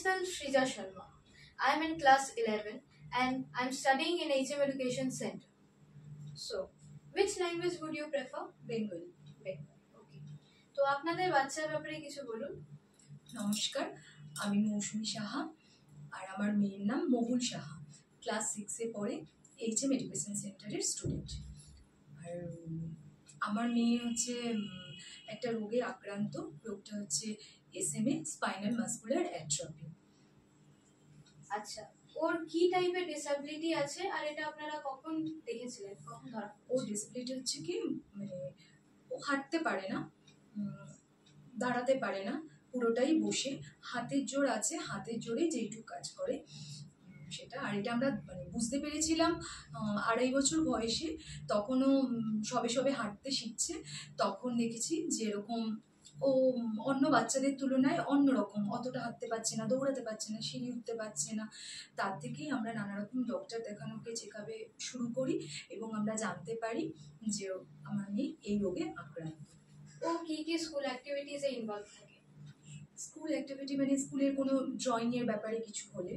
myself Shrija Sharma. I am in class 11 and I am studying in HM Education Center. So, which language would you prefer? Bengali. Bengali. Okay. তো আপনাদের বাচ্চার ব্যাপারে কিছু বলুন। নমস্কার, আমি মৌসুমী সাহা আর আমার মেয়ের নাম মহুল সাহা। ক্লাস 6-এ পড়ে, HM এডুকেশন সেন্টারের স্টুডেন্ট। আর আমার মেয়ে হচ্ছে একটা রোগে আক্রান্ত, রোগটা হচ্ছে SMA, স্পাইনাল মাসকুলার অ্যাট্রফি। আচ্ছা, ওর কি টাইপের ডিসএবিলিটি আছে আর এটা আপনারা কখন দেখেছিলেন, কখন ধরা? ও ডিসএবিলিটি হচ্ছে কি, মানে ও হাঁটতে পারে না, দাঁড়াতে পারে না, পুরোটাই বসে। হাতের জোর আছে, হাতের জোরে যেইটুকু কাজ করে সেটা। আর এটা আমরা মানে বুঝতে পেরেছিলাম 2.5 বছর বয়সে, তখনও সবে সবে হাঁটতে শিখছে। তখন দেখেছি যে এরকম ও অন্য বাচ্চাদের তুলনায় অন্যরকম, অতটা হাঁটতে পারছে না, দৌড়াতে পারছে না, সিঁড়ি উঠতে পারছে না। তার থেকেই আমরা নানা রকম ডক্টর দেখানোকে চেকআপে শুরু করি এবং আমরা জানতে পারি যে আমার মেয়ে এই রোগে আক্রান্ত। ও কি কি স্কুল অ্যাক্টিভিটিসে ইনভলভ থাকে? স্কুল অ্যাক্টিভিটি মানে স্কুলের কোনো ড্রয়িংয়ের ব্যাপারে কিছু হলে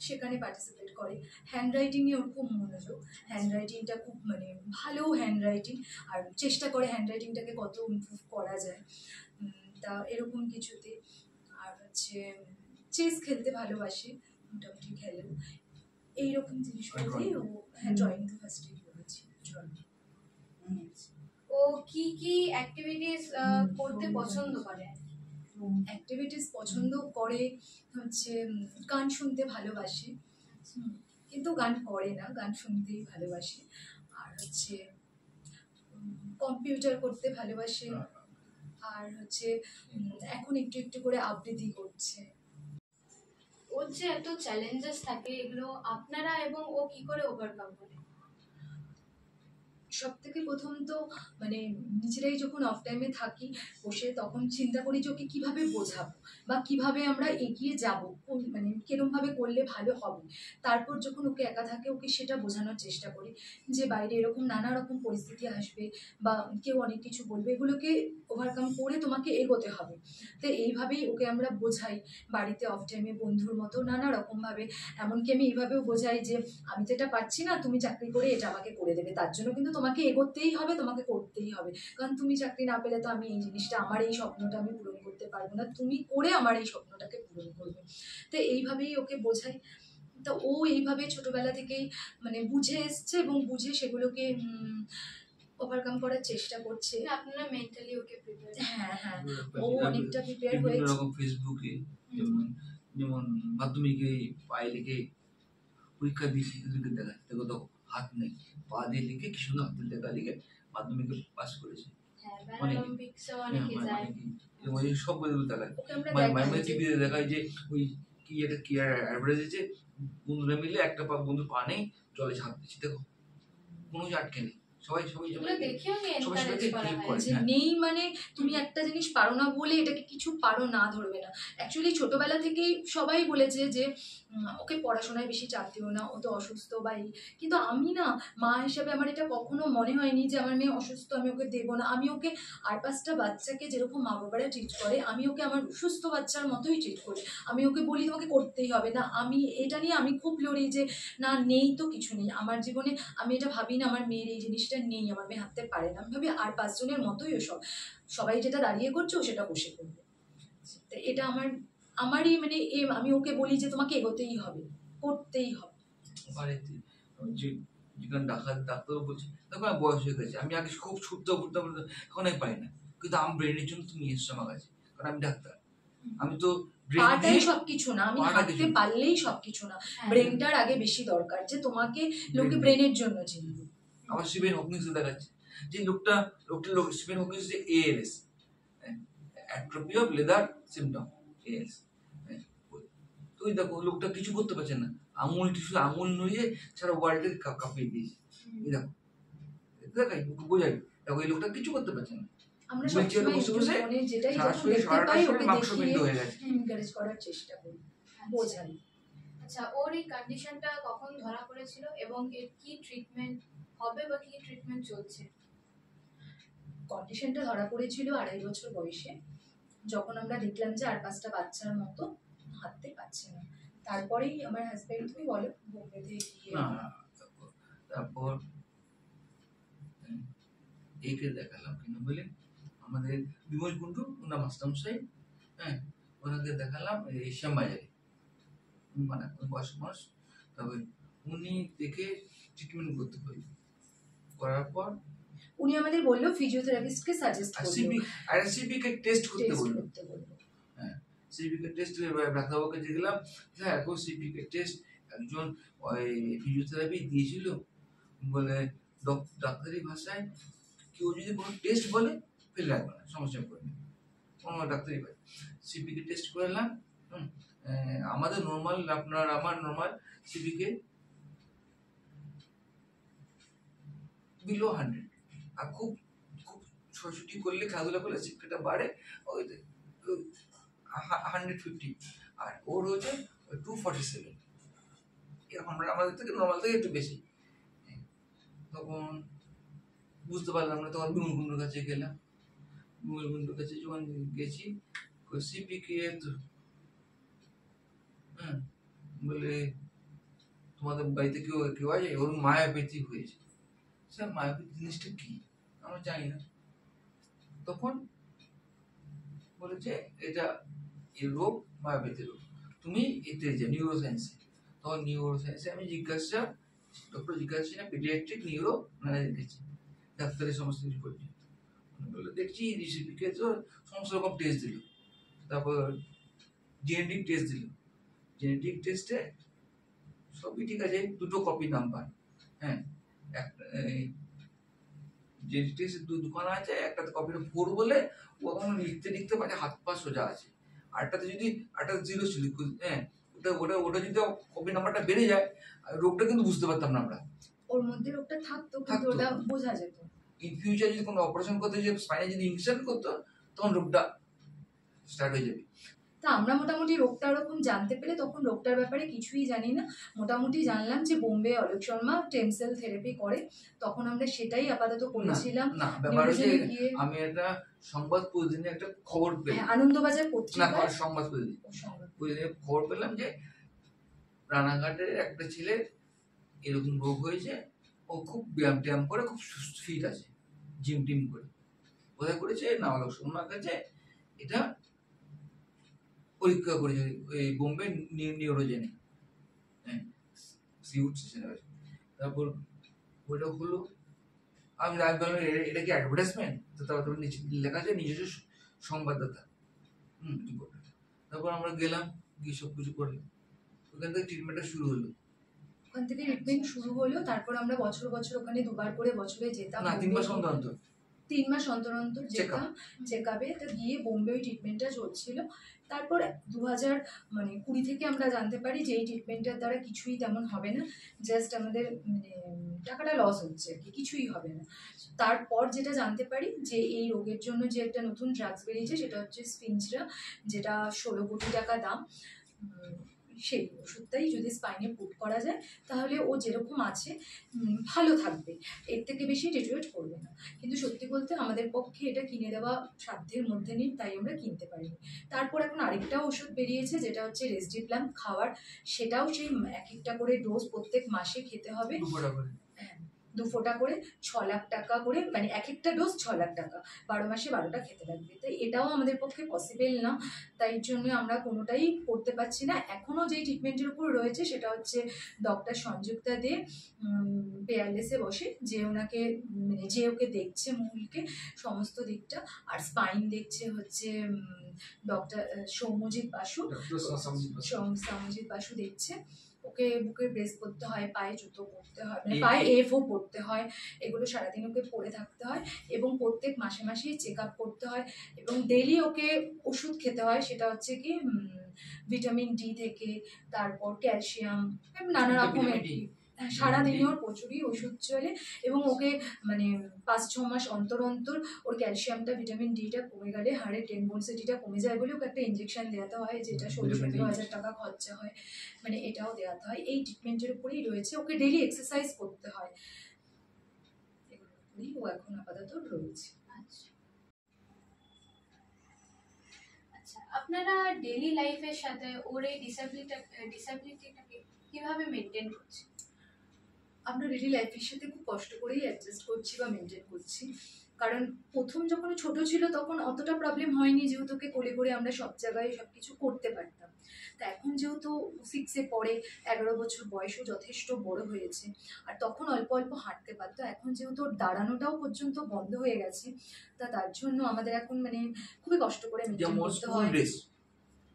সেখানে পার্টিসিপেট করে। হ্যান্ড রাইটিংয়ে ওর খুব মনোযোগ, হ্যান্ড রাইটিংটা খুব মানে ভালো হ্যান্ড রাইটিং, আর চেষ্টা করে হ্যান্ড রাইটিংটাকে কত ইমপ্রুভ করা যায় তা এরকম কিছুতে। আর হচ্ছে চেস খেলতে ভালোবাসে, মোটামুটি খেলেও এইরকম জিনিসগুলোতেই ও। হ্যাঁ, ড্রয়িং তো ফার্স্টে করেছি। ও কি কি অ্যাক্টিভিটিস করতে পছন্দ করে? অ্যাক্টিভিটিস পছন্দ করে হচ্ছে গান শুনতে ভালোবাসে, কিন্তু গান করে না, গান শুনতেই ভালোবাসে। আর হচ্ছে কম্পিউটার করতে ভালোবাসে। আর হচ্ছে এখন একটু একটু করে আবৃত্তি করছে। ওর যে এত চ্যালেঞ্জেস থাকে, এগুলো আপনারা এবং ও কি করে ওভারকাম করে? সব থেকে প্রথম তো মানে নিজেরাই যখন অফ টাইমে থাকি বসে, তখন চিন্তা করি যে ওকে কীভাবে বোঝাবো বা কিভাবে আমরা এগিয়ে যাব, মানে কিরমভাবে করলে ভালো হবে। তারপর যখন ওকে একা থাকে, ওকে সেটা বোঝানোর চেষ্টা করি যে বাইরে এরকম নানা রকম পরিস্থিতি আসবে বা কেউ অনেক কিছু বলবে, এগুলোকে ওভারকাম করে তোমাকে এগোতে হবে। তো এইভাবেই ওকে আমরা বোঝাই, বাড়িতে অফ টাইমে বন্ধুর মতো নানা রকমভাবে। এমনকি আমি এইভাবেও বোঝাই যে আমি তো এটা পারছি না, তুমি চাকরি করে এটা আমাকে করে দেবে, তার জন্য কিন্তু তোমাকে এগোতেই হবে, তোমাকে করতেই হবে। কারণ তুমি চাকরি না পেলে তো আমি এই জিনিসটা, আমার এই স্বপ্নটা আমি পূরণ করতে পারবো না, তুমি করে আমার এই স্বপ্নটাকে পূরণ করবে। তো এইভাবেই ওকে বোঝাই। তো ও এইভাবে ছোটবেলা থেকেই মানে বুঝে এসছে এবং বুঝে সেগুলোকে ওভারকাম করার চেষ্টা করছে। আপনারা মেন্টালি ওকে প্রিপেয়ার? হ্যাঁ হ্যাঁ, ও অনেকটা প্রিপেয়ার হয়েছে। রকম ফেসবুকে যেমন মাধ্যমিকে পায়ে লিখে পরীক্ষা দিয়েছি, দেখায় দেখো তো হাত নেই, পা দিয়ে লিখে কি সুন্দর হাতের লেখা লিখে মাধ্যমিকে পাস করেছে। সব দেখায়, মানে টিভিতে দেখায় যে ওই কি একটা কি অ্যাডভার্টাইজ আছে, বন্ধুরা মিলে একটা বন্ধুর পা নেই, জলে ঝাঁপ দিচ্ছে, দেখো কোনো আটকে নেই, সবাই নেই মানে তুমি একটা জিনিস পারো না বলে এটাকে কিছু পারো না ধরবে না। অ্যাকচুয়ালি ছোটবেলা থেকেই সবাই বলেছে যে ওকে পড়াশোনায় বেশি চাপ দিও না, ও তো অসুস্থ বা এই। কিন্তু আমি না, মা হিসেবে আমার এটা কখনো মনে হয়নি যে আমার মেয়ে অসুস্থ, আমি ওকে দেবো না। আমি ওকে আর 5টা বাচ্চাকে যেরকম মা বাবারা ট্রিট করে, আমি ওকে আমার সুস্থ বাচ্চার মতোই ট্রিট করি। আমি ওকে বলি তোমাকে করতেই হবে না। আমি এটা নিয়ে আমি খুব লড়ি যে না, নেই তো কিছু নেই আমার জীবনে। আমি এটা ভাবি না আমার মেয়ের এই জিনিসটা নেই, আমার মেয়ে হাঁটতে পারে না। আমি ভাবি আর 5 জনের মতোই ওসব, সবাই যেটা দাঁড়িয়ে করছে ও সেটা বসে করবে। তো এটা আমারই মানে আমি ওকে বলি যে তোমাকে এগোতেই হবে, করতেই হবে। ডাক্তার বলছে দেখো বয়স হয়ে গেছে, আমি আগে খুব শুদ্ধ করতাম, এখন আমি পারি না, কিন্তু আমার ব্রেনের জন্য তুমি এসছো আমার কাছে, কারণ আমি ডাক্তার। আমি তো পাটাই সবকিছু না, আমি হাঁটতে পারলেই সবকিছু না, ব্রেনটার আগে বেশি দরকার, যে তোমাকে লোকে ব্রেনের জন্য চিনবে। আমার স্টিফেন হকিংস দেখাচ্ছে যে লোকটা স্টিফেন হকিংস যে ALS, atrophy of leather symptom, ALS। তো ওই দেখো লোকটা কিছু করতে পারছে না, আঙুল নড়িয়ে সারা ওয়ার্ল্ডে কাঁপিয়ে দিয়েছে। এই দেখো দেখাই বোঝাই, দেখো এই লোকটা কিছু করতে পারছে না। আমরা সবসময় যেটাই যখন দেখতে পাই ওকে দেখিয়ে এনকারেজ করার চেষ্টা করি, বোঝাই। আচ্ছা, ওর এই কন্ডিশনটা কখন ধরা পড়েছিল এবং এর কি ট্রিটমেন্ট হবে বা কি ট্রিটমেন্ট চলছে? কন্ডিশনটা ধরা পড়েছিল 2.5 বছর বয়সে, যখন আমরা দেখলাম যে আর 5টা বাচ্চার মতো হাঁটতে পারছে না। তারপরেই আমার হাজবেন্ড, তুমি বলো, বোম্বেতে গিয়ে না তারপর একে দেখালাম কেন বলে আমাদের বিমল কুণ্ডু ওনার মাস্টারমশাই, হ্যাঁ, ওনাকে দেখালাম এই শ্যামবাজারে, মানে বয়স্ক মানুষ। তবে উনি দেখে ট্রিটমেন্ট করতে পারি, করার পর উনি আমাদের বললো ফিজিওথেরাপিস্টকে সাজেস্ট করলো, সিপিকে টেস্ট করতে টেস্ট বললো। করতে বললো। হ্যাঁ, সিপিকে টেস্ট ডাক্তারবাবুকে দেখলাম, হ্যাঁ এখন সিপিকে টেস্ট একজন ওই ফিজিওথেরাপি দিয়েছিল বলে, ডাক্তারি ভাষায় কেউ যদি কোনো টেস্ট বলে ফেলে রাখবে না, সমস্যা পড়বে কোনো ডাক্তারি ভাই। সিপিকে টেস্ট করলাম, আমাদের নর্মাল, আপনার আমার নর্মাল সিপিকে বিলো 100, আর খুব খুব ছোটাছুটি করলে খেলাধুলা করলে সিপিটা বাড়ে ওই 150, আর ওর হচ্ছে 247, আমাদের থেকে নর্মাল থেকে একটু বেশি। তখন বুঝতে পারলাম না, তখন বিমল কুণ্ডুর কাছে গেলাম। বিমল কুণ্ডুর কাছে যখন গেছি, সিপিকে বলে তোমাদের বাড়িতে কেউ কেউ আছে, ওর মায়াপ্যাথি হয়েছে। স্যার মায়াপ্যাথি জিনিসটা কি আমরা জানি না। তখন বলেছে এটা এই রোগ মায়াপ্যাথি রোগ, তুমি এতে যে নিউরোসায়েন্সে। তখন নিউরোসায়েন্সে আমি ডক্টর জিজ্ঞাসা না পিডিয়াট্রিক নিউরো মানে দেখেছি, ডাক্তারের সমস্ত কিছু করছি। বলে দেখছি রিসিপিকে তো সমস্ত রকম টেস্ট দিল, তারপর জেনেটিক টেস্ট দিল। জেনেটিক টেস্টে সবই ঠিক আছে, দুটো কপি নাম্বার, হ্যাঁ, জেনেটিক টেস্ট দুখানা আছে, একটাতে কপিটা 4 বলে ও এখন লিখতে লিখতে পারে, হাত পা সোজা আছে। আরটাতে যদি আরটা 0 ছিল, হ্যাঁ, ওটা ওটা ওটা যদি কপি নাম্বারটা বেড়ে যায়, রোগটা কিন্তু বুঝতে পারতাম না আমরা। ওর মধ্যে রোগটা থাকতো কিন্তু ওটা বোঝা যেত। ইন ফিউচার যদি কোনো অপারেশন করতে, যে স্পাইনে যদি ইনসেশন করতো, তখন রোগটা স্টার্ট হয়ে যাবে। তা আমরা মোটামুটি রোগটা ওরকম জানতে পেরে তখন রোগটার ব্যাপারে কিছুই জানি না, মোটামুটি জানলাম যে বোম্বে অলোক শর্মা টেমসেল থেরাপি করে, তখন আমরা সেটাই আপাতত করেছিলাম। না ব্যাপার হচ্ছে আমি একটা সংবাদ প্রতিদিনে একটা খবর পেলাম, আনন্দবাজার পত্রিকা, না সংবাদ প্রতিদিনে খবর পেলাম যে রানাঘাটের একটা ছেলে এরকম রোগ হয়েছে, ও খুব ব্যায়াম ট্যায়াম করে খুব ফিট আছে, জিম টিম করে। কোথায় করেছে না অলোক শর্মার কাছে, এটা পরীক্ষা করেছে এই বোম্বে নিউরোজেনে, হ্যাঁ, সিউট সেশনে। তারপর ওইটা হলো, আমি বললাম এটা কি অ্যাডভার্টাইজমেন্ট? তো তারপর নিচে লেখা আছে নিজস্ব সংবাদদাতা, তারপর আমরা গেলাম, গিয়ে সব কিছু করলাম, ওখান থেকে ট্রিটমেন্টটা শুরু হলো। ওখান থেকে ট্রিটমেন্ট শুরু হলো, তারপর আমরা বছর বছর ওখানে 2বার করে বছরে যেতাম। না 3 মাস অন্তর অন্তর, 3 মাস অন্তর অন্তর যেতাম চেকআপে। তো গিয়ে বোম্বে ওই ট্রিটমেন্টটা চলছিল। তারপর 2020 থেকে আমরা জানতে পারি যে এই ট্রিটমেন্টের দ্বারা কিছুই তেমন হবে না, জাস্ট আমাদের টাকাটা লস হচ্ছে, কিছুই হবে না। তারপর যেটা জানতে পারি যে এই রোগের জন্য যে একটা নতুন ড্রাগস বেরিয়েছে, সেটা হচ্ছে স্পিনচরা, যেটা 16 কোটি টাকা দাম। সেই ওষুধটাই যদি স্পাইনে পুট করা যায় তাহলে ও যেরকম আছে ভালো থাকবে, এর থেকে বেশি ডিটোরিয়েট করবে না। কিন্তু সত্যি বলতে আমাদের পক্ষে এটা কিনে দেওয়া সাধ্যের মধ্যে নেই, তাই আমরা কিনতে পারিনি। তারপর এখন আরেকটা ওষুধ বেরিয়েছে যেটা হচ্ছে রেসডিপ্লাম খাওয়ার, সেটাও সেই এক একটা করে ডোজ প্রত্যেক মাসে খেতে হবে, 2 ফোঁটা করে 6 লাখ টাকা করে, মানে এক একটা ডোজ 6 লাখ টাকা, 12 মাসে 12টা খেতে লাগবে। তাই এটাও আমাদের পক্ষে পসিবল না, তাই জন্য আমরা কোনোটাই করতে পারছি না। এখনও যেই ট্রিটমেন্টের উপর রয়েছে সেটা হচ্ছে ডক্টর সংযুক্তা দে পেয়ারলেসে বসে, যে ওনাকে মানে যে ওকে দেখছে মূলকে সমস্ত দিকটা, আর স্পাইন দেখছে হচ্ছে ডক্টর সৌম্যজিৎ বাসু দেখছে। ওকে বুকের ব্রেস পরতে হয়, পায়ে জুতো পরতে হয়, মানে পায়ে এফও পরতে হয়, এগুলো সারাদিন ওকে পরে থাকতে হয়, এবং প্রত্যেক মাসে মাসেই চেক আপ করতে হয়, এবং ডেইলি ওকে ওষুধ খেতে হয়। সেটা হচ্ছে কি ভিটামিন ডি থেকে তারপর ক্যালসিয়াম, নানা রকমের, সারাদিনে ওর প্রচুরই ওষুধ চলে, এবং ওকে মানে 5-6 মাস অন্তর অন্তর ওর ক্যালসিয়ামটা ভিটামিন ডিটা কমে গেলে হাড়ের টেনডেন্সিটিটা কমে যায় বলে ওকে একটা ইঞ্জেকশন দেওয়াতে হয়, যেটা 16-17 হাজার টাকা খরচা হয়, মানে এটাও দেওয়াতে হয়। এই ট্রিটমেন্টের উপরেই রয়েছে, ওকে ডেইলি এক্সারসাইজ করতে হয়, এগুলোর উপরেই ও এখন আপাতত রয়েছে। আচ্ছা, আপনারা ডেইলি লাইফের সাথে ওর এই ডিসেবিলিটিটাকে কিভাবে মেনটেন করছেন? আমরা ডেলি লাইফের সাথে খুব কষ্ট করেই অ্যাডজাস্ট করছি বা মেনটেন করছি। কারণ প্রথম যখন ও ছোট ছিল তখন অতটা প্রবলেম হয়নি, যেহেতু ওকে কোলে করে আমরা সব জায়গায় সব কিছু করতে পারতাম। তা এখন যেহেতু 6-এ পড়ে, 11 বছর বয়সও যথেষ্ট বড় হয়েছে, আর তখন অল্প অল্প হাঁটতে পারতো। এখন যেহেতু ওর দাঁড়ানোটাও পর্যন্ত বন্ধ হয়ে গেছে, তা তার জন্য আমাদের এখন মানে খুবই কষ্ট করে মেনটেন যেমন করতে স্কুল হয়। ড্রেস,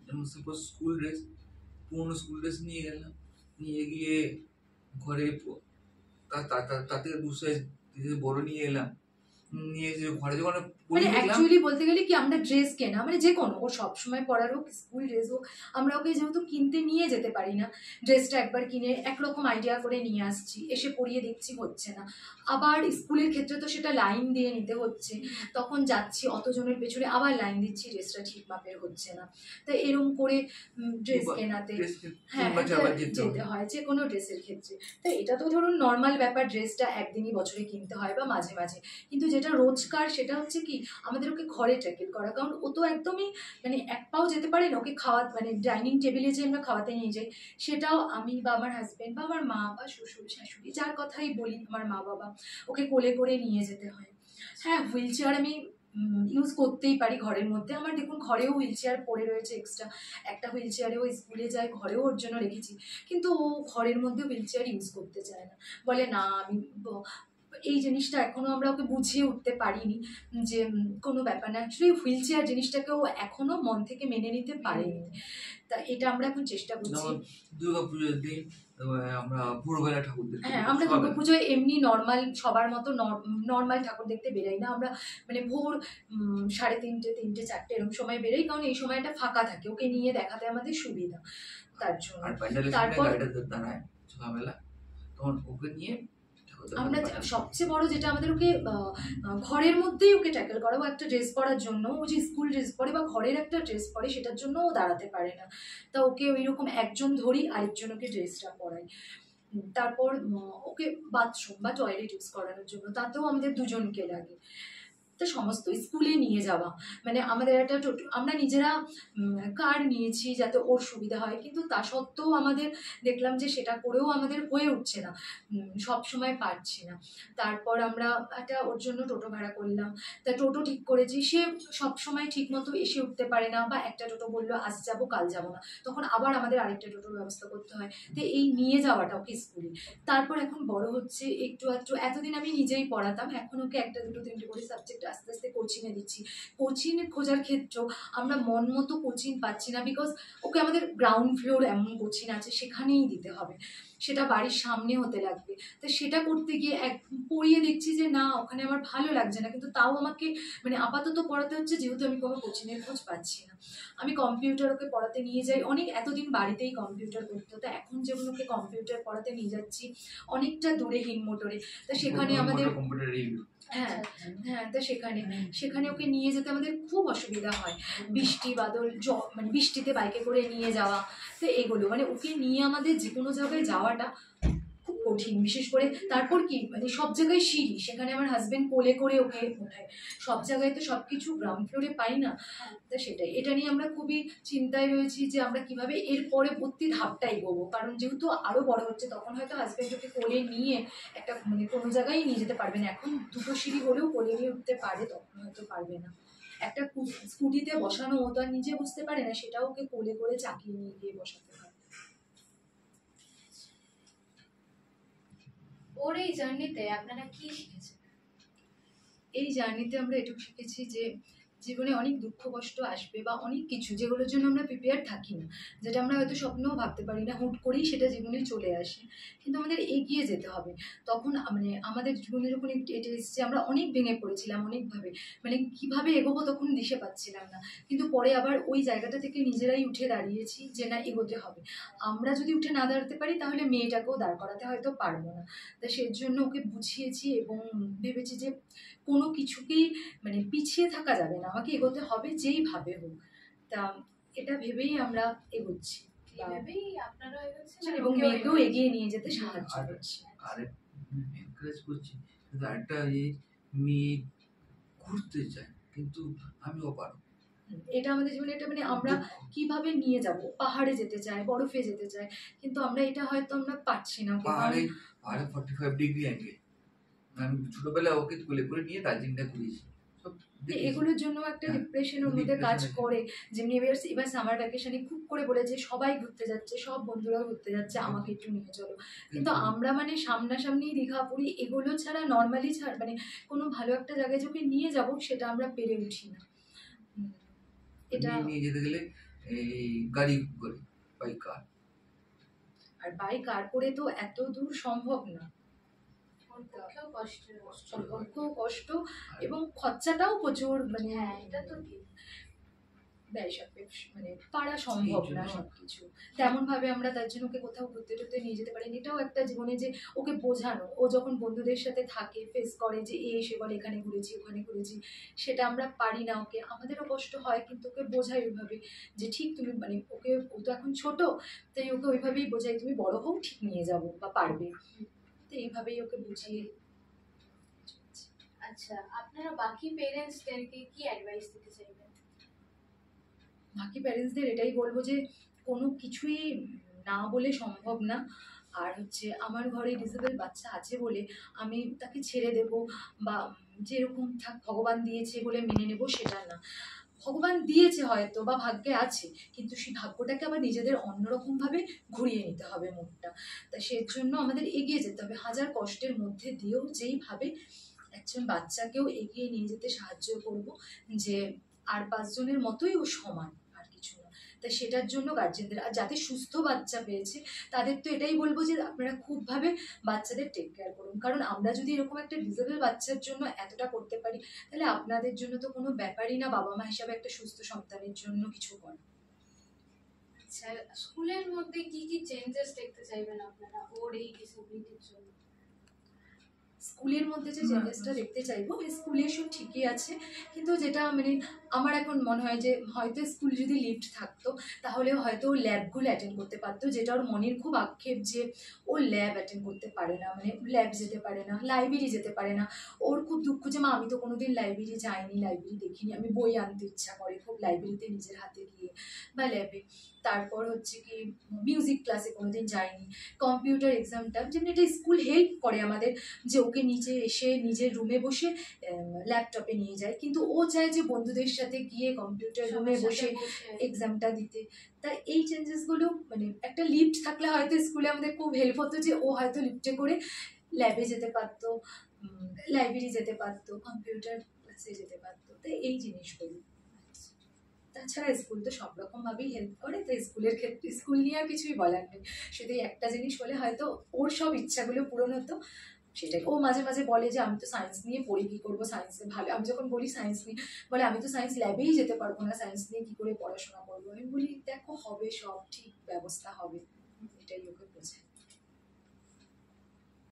যেমন সাপোজ স্কুল ড্রেস, পুরনো স্কুল ড্রেস নিয়ে গেলাম, নিয়ে গিয়ে ঘরে তার থেকে 2 সাইজ বড় নিয়ে এলাম, নিয়ে এসে ঘরে যখন মানে পরিয়ে দেখলাম, অ্যাকচুয়ালি বলতে গেলে কি, আমরা ড্রেস কেনা মানে যে কোনো ও সবসময় পরার হোক, স্কুল ড্রেস হোক, আমরা ওকে যেহেতু কিনতে নিয়ে যেতে পারি না, ড্রেসটা একবার কিনে একরকম আইডিয়া করে নিয়ে আসছি, এসে পরিয়ে দেখছি হচ্ছে না। আবার স্কুলের ক্ষেত্রে তো সেটা লাইন দিয়ে নিতে হচ্ছে, তখন যাচ্ছি অতজনের পেছনে আবার লাইন দিচ্ছি, ড্রেসটা ঠিক মাপের হচ্ছে না। তো এরম করে ড্রেস কেনাতে হ্যাঁ যেতে হয়, যে কোনো ড্রেসের ক্ষেত্রে। তো এটা তো ধরুন নর্মাল ব্যাপার, ড্রেসটা একদিনই বছরে কিনতে হয় বা মাঝে মাঝে। কিন্তু যেটা রোজকার সেটা হচ্ছে কি, আমাদের ওকে ঘরে ট্যাকেল করা। কারণ ও তো একদমই মানে এক পাও যেতে পারে না, ওকে খাওয়া মানে ডাইনিং টেবিলে যে আমরা খাওয়াতে নিয়ে যাই, সেটাও আমি বা আমার হাজব্যান্ড বা আমার মা বা শ্বশুর শাশুড়ি, যার কথাই বলি, আমার মা বাবা, ওকে কোলে করে নিয়ে যেতে হয়। হ্যাঁ, হুইল চেয়ার আমি ইউজ করতেই পারি ঘরের মধ্যে। আমার দেখুন ঘরেও হুইল চেয়ার পড়ে রয়েছে এক্সট্রা, একটা হুইল চেয়ারেও স্কুলে যায়, ঘরেও ওর জন্য রেখেছি। কিন্তু ও ঘরের মধ্যে হুইল চেয়ার ইউজ করতে চায় না, বলে না আমি এই জিনিসটা এখনো আমরা ওকে বুঝিয়ে উঠতে পারিনি যে কোনো ব্যাপার না। অ্যাকচুয়ালি হুইল চেয়ার জিনিসটাকেও এখনো মন থেকে মেনে নিতে পারেনি। তা এটা আমরা এখন চেষ্টা করছি। দুর্গাপুজোর দিন আমরা ভোরবেলা ঠাকুর দেখতে হ্যাঁ, বেরোই, আমরা সকালবেলা। দুর্গাপুজোয় এমনি নর্মাল সবার মতো নর্মাল ঠাকুর দেখতে বেরোই না আমরা, মানে ভোর 3:30, 3টে, 4টে এরকম সময় বেরোই, কারণ এই সময়টা ফাঁকা থাকে, ওকে নিয়ে দেখাতে আমাদের সুবিধা তার জন্য। আর প্যান্ডেলের সামনে তারপর গাড়িটা দাঁড়ায় সকালবেলা, তখন ওকে নিয়ে ঠাকুর দেখাতে আমরা পাঠাই। সবচেয়ে বড় যেটা আমাদের ওকে ঘরের মধ্যেই ওকে ট্যাকেল করাবো, একটা ড্রেস পরার জন্য, ও যে স্কুল ড্রেস পরে বা ঘরের একটা ড্রেস পরে সেটার জন্য ও দাঁড়াতে পারে না। তা ওকে ওই রকম একজন ধরি, আরেকজন ওকে ড্রেসটা পরাই। তারপর ওকে বাথরুম বা টয়লেট ইউজ করানোর জন্য তাতেও আমাদের দুজনকে লাগে। তো সমস্ত স্কুলে নিয়ে যাওয়া, মানে আমাদের একটা টোটো আমরা নিজেরা কার নিয়েছি যাতে ওর সুবিধা হয়, কিন্তু তা সত্ত্বেও আমাদের দেখলাম যে সেটা করেও আমাদের হয়ে উঠছে না, সব সময় পারছি না। তারপর আমরা একটা ওর জন্য টোটো ভাড়া করলাম। তা টোটো ঠিক করেছি, সে সব সময় ঠিক মতো এসে উঠতে পারে না, বা একটা টোটো বললো আজ যাবো কাল যাবো না, তখন আবার আমাদের আরেকটা টোটোর ব্যবস্থা করতে হয়। তো এই নিয়ে যাওয়াটা ওকে স্কুলে। তারপর এখন বড় হচ্ছে একটু আধটু, এতদিন আমি নিজেই পড়াতাম, এখন ওকে 1, 2, 3টে করে সাবজেক্ট আস্তে আস্তে কোচিংয়ে দিচ্ছি। কোচিং খোঁজার ক্ষেত্রেও আমরা মন মতো কোচিং পাচ্ছি না, বিকজ ওকে আমাদের গ্রাউন্ড ফ্লোর এমন কোচিং আছে সেখানেই দিতে হবে, সেটা বাড়ির সামনে হতে লাগবে। তো সেটা করতে গিয়ে পড়িয়ে দেখছি যে না, ওখানে আমার ভালো লাগছে না, কিন্তু তাও আমাকে মানে আপাতত পড়াতে হচ্ছে, যেহেতু আমি কোনো কোচিংয়ের খোঁজ পাচ্ছি না। আমি কম্পিউটার ওকে পড়াতে নিয়ে যাই, অনেক এতদিন বাড়িতেই কম্পিউটার করতে হতো, এখন যেমন ওকে কম্পিউটার পড়াতে নিয়ে যাচ্ছি অনেকটা দূরে হিমমোটরে। তা সেখানে আমাদের কম্পিউটার রিভিউ, হ্যাঁ হ্যাঁ, তা সেখানে ওকে নিয়ে যেতে আমাদের খুব অসুবিধা হয়। বৃষ্টি বাদল মানে বৃষ্টিতে বাইকে করে নিয়ে যাওয়া, তো এগুলো মানে ওকে নিয়ে আমাদের যে কোনো জায়গায় যাওয়াটা খুব কঠিন। বিশেষ করে তারপর কি মানে সব জায়গায় সিঁড়ি, সেখানে আমার হাজবেন্ড কোলে করে ওকে ওঠায়, সব জায়গায় তো সব কিছু গ্রাউন্ড ফ্লোরে পাই না। তা সেটাই, এটা নিয়ে আমরা খুবই চিন্তায় রয়েছি যে আমরা কিভাবে এর পরবর্তী ধাপটা এগোবো। কারণ যেহেতু আরো বড় হচ্ছে, তখন হয়তো হাজবেন্ড ওকে কোলে নিয়ে একটা মানে কোনো জায়গায় নিয়ে যেতে পারবে না। এখন 2টো সিঁড়ি হলেও কোলে নিয়ে উঠতে পারে, তখন হয়তো পারবে না। একটা স্কুটিতে বসানো ও তো আর নিজে বুঝতে পারে না, সেটাও ওকে কোলে করে চাকিয়ে নিয়ে গিয়ে বসাতে হয়। ওর এই জার্নিতে আপনারা কি শিখেছেন? এই জার্নিতে আমরা এটুকু শিখেছি যে জীবনে অনেক দুঃখ কষ্ট আসবে, বা অনেক কিছু যেগুলোর জন্য আমরা প্রিপেয়ার থাকি না, যেটা আমরা হয়তো স্বপ্নেও ভাবতে পারি না, হুট করেই সেটা জীবনে চলে আসে। কিন্তু আমাদের এগিয়ে যেতে হবে। তখন মানে আমাদের জীবনে যখন এটা এসেছে, আমরা অনেক ভেঙে পড়েছিলাম অনেকভাবে, মানে কিভাবে এগোবো তখন দিশে পাচ্ছিলাম না। কিন্তু পরে আবার ওই জায়গাটা থেকে নিজেরাই উঠে দাঁড়িয়েছি যে না, এগোতে হবে। আমরা যদি উঠে না দাঁড়াতে পারি, তাহলে মেয়েটাকেও দাঁড় করাতে হয়তো পারবো না। তা সেই জন্য ওকে বুঝিয়েছি এবং ভেবেছি যে কোনো কিছুকেই মানে পিছিয়ে থাকা যাবে না, আমাকে এগোতে হবে যেইভাবে হোক। তা এটা ভেবেই আমরা এগোচ্ছি, এইভাবেই আপনারা এগোচ্ছেন আর এবং ওকেও মেয়েকেও এগিয়ে নিয়ে যেতে সাহায্য আর করছি। আর এনকারেজ করছি। কিন্তু একটা মেয়ে ঘুরতে চায়, কিন্তু আমিও পারো, এটা আমাদের জীবনে এটা মানে আমরা কিভাবে নিয়ে যাব, পাহাড়ে যেতে চাই, বরফে যেতে চাই, কিন্তু আমরা এটা হয়তো আমরা পারছি না। পাহাড়ে 45 ডিগ্রি অ্যাঙ্গেল, আমি ছোটবেলায় ওকে তুলে করে নিয়ে দার্জিলিংটা ঘুরিয়েছি। সব দেখেছি। এগুলোর জন্য একটা হ্যাঁ, ডিপ্রেশনের মধ্যে কাজ depression আছে। করে, যেমনি এবার সামার ভ্যাকেশনে খুব করে বলেছে সবাই ঘুরতে যাচ্ছে, সব বন্ধুরা ঘুরতে যাচ্ছে, আমাকে একটু নিয়ে চলো। কিন্তু আমরা মানে সামনাসামনি দীঘা পুরী এগুলো ছাড়া নর্মালি মানে কোনো ভালো একটা জায়গায় যে ওকে নিয়ে যাব সেটা আমরা পেরে উঠি না। এটা নিয়ে যেতে গেলে এই গাড়ি করে, বাই কার। আর বাই কার করে তো এত দূর সম্ভব না, ওর পক্ষেও কষ্টের। সম্পর্ক কষ্ট এবং খরচাটাও প্রচুর, মানে হ্যাঁ, এটা তো ঠিক। ব্যয় সাপেক্ষ, মানে পারা সম্ভব না সবকিছু তেমন ভাবে। আমরা তার জন্য ওকে কোথাও ঘুরতে টুরতে নিয়ে যেতে পারি। এটাও একটা জীবনে যে ওকে বোঝানো, ও যখন বন্ধুদের সাথে থাকে ফেস করে যে এসে বলে এখানে ঘুরেছি ওখানে ঘুরেছি, সেটা আমরা পারি না ওকে, আমাদেরও কষ্ট হয়, কিন্তু ওকে বোঝাই ওইভাবে যে ঠিক তুমি মানে ওকে, ও তো এখন ছোট, তাই ওকে ওইভাবেই বোঝাই তুমি বড় হও ঠিক নিয়ে যাবো বা পারবে, তো এইভাবেই ওকে বুঝিয়ে। আচ্ছা, আপনারা বাকি পেরেন্টসদেরকে কি অ্যাডভাইস দিতে চাইবেন? বাকি প্যারেন্টসদের এটাই বলবো যে কোনো কিছুই না বলে সম্ভব না। আর হচ্ছে আমার ঘরে ডিসেবল বাচ্চা আছে বলে আমি তাকে ছেড়ে দেব বা যেরকম থাক ভগবান দিয়েছে বলে মেনে নেব সেটা না। ভগবান দিয়েছে হয়তো বা ভাগ্যে আছে, কিন্তু সেই ভাগ্যটাকে আবার নিজেদের অন্যরকমভাবে ঘুরিয়ে নিতে হবে মুখটা। তা সেজন্য আমাদের এগিয়ে যেতে হবে, হাজার কষ্টের মধ্যে দিয়েও যেইভাবে একজন বাচ্চাকেও এগিয়ে নিয়ে যেতে সাহায্য করব, যে আর 5 জনের মতোই ও সমান, আর কিছু না। তাই সেটার জন্য গার্জেনদের, আর যাতে সুস্থ বাচ্চা পেয়েছে তাদের তো এটাই বলবো যে আপনারা খুবভাবে বাচ্চাদের টেক কেয়ার করুন, কারণ আমরা যদি এরকম একটা ডিসেবল বাচ্চার জন্য এতটা করতে পারি, তাহলে আপনাদের জন্য তো কোনো ব্যাপারই না বাবা মা হিসাবে একটা সুস্থ সন্তানের জন্য কিছু করা। আচ্ছা, স্কুলের মধ্যে কি কি চেঞ্জেস দেখতে চাইবেন আপনারা ওর এই ডিসেবিলিটির জন্য? স্কুলের মধ্যে যে চেঞ্জেসটা দেখতে চাইবো, স্কুলে সব ঠিকই আছে, কিন্তু যেটা মানে আমার এখন মনে হয় যে হয়তো স্কুল যদি লিফট থাকতো তাহলে হয়তো ল্যাবগুলো অ্যাটেন্ড করতে পারতো, যেটা ওর মনের খুব আক্ষেপ যে ও ল্যাব অ্যাটেন্ড করতে পারে না, মানে ল্যাব যেতে পারে না, লাইব্রেরি যেতে পারে না। ওর খুব দুঃখ যে মা আমি তো কোনোদিন লাইব্রেরি যাইনি, লাইব্রেরি দেখিনি, আমি বই আনতে ইচ্ছা করে খুব লাইব্রেরিতে নিজের হাতে গিয়ে বা ল্যাবে। তারপর হচ্ছে কি মিউজিক ক্লাসে কোনোদিন যায়নি। কম্পিউটার এক্সামটা যেমনি এটা স্কুল হেল্প করে আমাদের যে ওকে নিচে এসে নিজের রুমে বসে ল্যাপটপে নিয়ে যায়, কিন্তু ও চায় যে বন্ধুদের সাথে গিয়ে কম্পিউটার রুমে বসে এক্সামটা দিতে। তাই এই চেঞ্জেসগুলো মানে একটা লিফট থাকলে হয়তো স্কুলে আমাদের খুব হেল্প হতো, যে ও হয়তো লিফটে করে ল্যাবে যেতে পারতো, লাইব্রেরি যেতে পারতো, কম্পিউটার ক্লাসে যেতে পারতো। তাই এই জিনিসগুলো। তাছাড়া স্কুল তো সব রকমভাবেই হেল্প করে, তো স্কুলের ক্ষেত্রে স্কুল নিয়ে আর কিছুই বলার নেই। শুধু একটা জিনিস বলে হয়তো ওর সব ইচ্ছাগুলো পূরণ হতো, সেটাই। ও মাঝে মাঝে বলে যে আমি তো সায়েন্স নিয়ে পড়ি, কী করবো সায়েন্সে ভালো। আমি যখন বলি সায়েন্স নিয়ে, বলে আমি তো সায়েন্স ল্যাবেই যেতে পারবো না, সায়েন্স নিয়ে কী করে পড়াশোনা করবো। আমি বলি দেখো হবে, সব ঠিক ব্যবস্থা হবে।